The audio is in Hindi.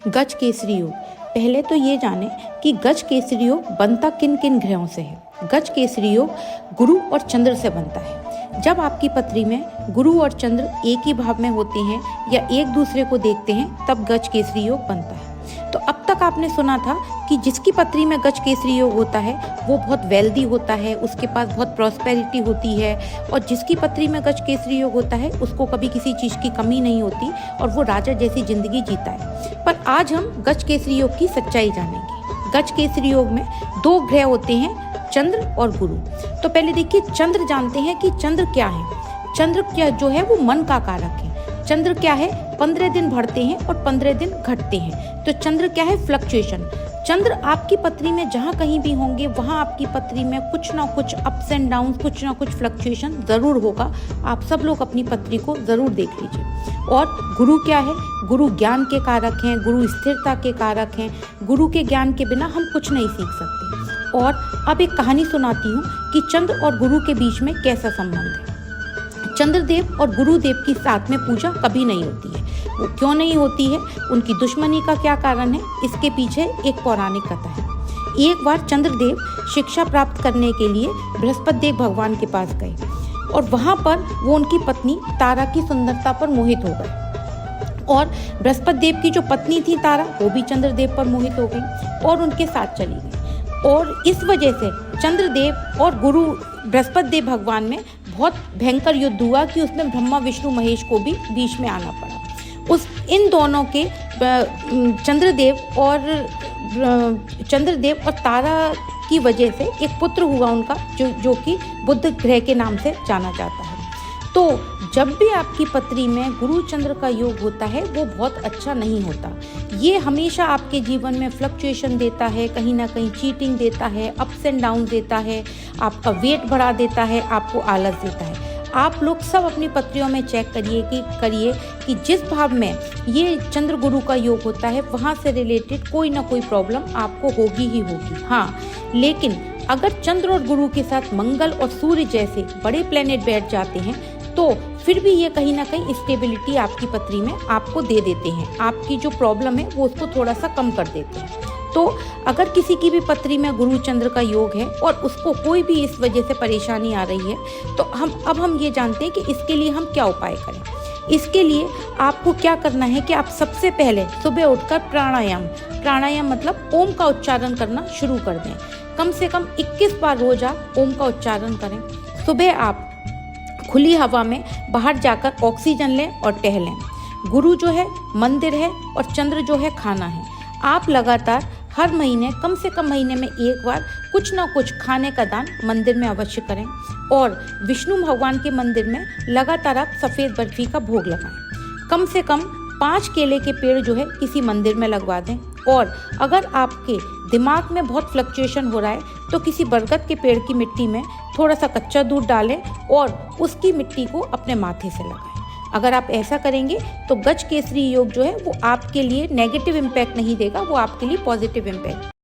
गज केसरी योग। पहले तो ये जानें कि गज केसरी योग बनता किन किन ग्रहों से है। गज केसरी योग गुरु और चंद्र से बनता है। जब आपकी पत्री में गुरु और चंद्र एक ही भाव में होते हैं या एक दूसरे को देखते हैं तब गज केसरी योग बनता है। तो अब तक आपने सुना था कि जिसकी पत्री में गज केसरी योग होता है वो बहुत वेल्दी होता है, उसके पास बहुत प्रॉस्पेरिटी होती है, और जिसकी पत्री में गज केसरी योग होता है उसको कभी किसी चीज़ की कमी नहीं होती और वो राजा जैसी जिंदगी जीता है। पर आज हम गज केसरी योग की सच्चाई जानेंगे। गज केसरी योग में दो ग्रह होते हैं, चंद्र और गुरु। तो पहले देखिए चंद्र जानते हैं कि चंद्र क्या है। चंद्र क्या जो है वो मन का कारक है। चंद्र क्या है, 15 दिन बढ़ते हैं और 15 दिन घटते हैं। तो चंद्र क्या है, फ्लक्चुएशन। चंद्र आपकी पत्री में जहाँ कहीं भी होंगे वहाँ आपकी पत्री में कुछ ना कुछ अप्स एंड डाउन, कुछ ना कुछ फ्लक्चुएशन ज़रूर होगा। आप सब लोग अपनी पत्री को ज़रूर देख लीजिए। और गुरु क्या है, गुरु ज्ञान के कारक हैं, गुरु स्थिरता के कारक हैं। गुरु के ज्ञान के बिना हम कुछ नहीं सीख सकते। और अब एक कहानी सुनाती हूँ कि चंद्र और गुरु के बीच में कैसा संबंध है। चंद्रदेव और गुरुदेव की साथ में पूजा कभी नहीं होती है। वो क्यों नहीं होती है, उनकी दुश्मनी का क्या कारण है, इसके पीछे एक पौराणिक कथा है। एक बार चंद्रदेव शिक्षा प्राप्त करने के लिए बृहस्पति देव भगवान के पास गए और वहाँ पर वो उनकी पत्नी तारा की सुंदरता पर मोहित हो गए। और बृहस्पति देव की जो पत्नी थी तारा, वो भी चंद्रदेव पर मोहित हो गई और उनके साथ चली गई। और इस वजह से चंद्रदेव और गुरु बृहस्पति देव भगवान में बहुत भयंकर युद्ध हुआ कि उसमें ब्रह्मा विष्णु महेश को भी बीच में आना पड़ा। इन दोनों के चंद्रदेव और तारा की वजह से एक पुत्र हुआ उनका जो कि बुध ग्रह के नाम से जाना जाता है। तो जब भी आपकी पत्री में गुरु चंद्र का योग होता है वो बहुत अच्छा नहीं होता। ये हमेशा आपके जीवन में फ्लक्चुएशन देता है, कहीं ना कहीं चीटिंग देता है, अप्स एंड डाउन देता है, आपका वेट बढ़ा देता है, आपको आलस देता है। आप लोग सब अपनी पत्रियों में चेक करिए कि जिस भाव में ये चंद्र गुरु का योग होता है वहाँ से रिलेटेड कोई ना कोई प्रॉब्लम आपको होगी ही होगी। हाँ, लेकिन अगर चंद्र और गुरु के साथ मंगल और सूर्य जैसे बड़े प्लेनेट बैठ जाते हैं तो फिर भी ये कहीं ना कहीं स्टेबिलिटी आपकी पत्री में आपको दे देते हैं। आपकी जो प्रॉब्लम है वो उसको थोड़ा सा कम कर देते हैं। तो अगर किसी की भी पत्री में गुरु चंद्र का योग है और उसको कोई भी इस वजह से परेशानी आ रही है तो हम ये जानते हैं कि इसके लिए हम क्या उपाय करें। इसके लिए आपको क्या करना है कि आप सबसे पहले सुबह उठकर प्राणायाम मतलब ओम का उच्चारण करना शुरू कर दें। कम से कम 21 बार रोज आप ओम का उच्चारण करें। सुबह आप खुली हवा में बाहर जाकर ऑक्सीजन लें और टहलें। गुरु जो है मंदिर है और चंद्र जो है खाना है। आप लगातार हर महीने कम से कम महीने में एक बार कुछ ना कुछ खाने का दान मंदिर में अवश्य करें। और विष्णु भगवान के मंदिर में लगातार आप सफ़ेद बर्फी का भोग लगाएं। कम से कम 5 केले के पेड़ जो है किसी मंदिर में लगवा दें। और अगर आपके दिमाग में बहुत फ्लक्चुएशन हो रहा है तो किसी बरगद के पेड़ की मिट्टी में थोड़ा सा कच्चा दूध डालें और उसकी मिट्टी को अपने माथे से लगाएं। अगर आप ऐसा करेंगे तो गज केसरी योग जो है वो आपके लिए नेगेटिव इम्पैक्ट नहीं देगा, वो आपके लिए पॉजिटिव इम्पैक्ट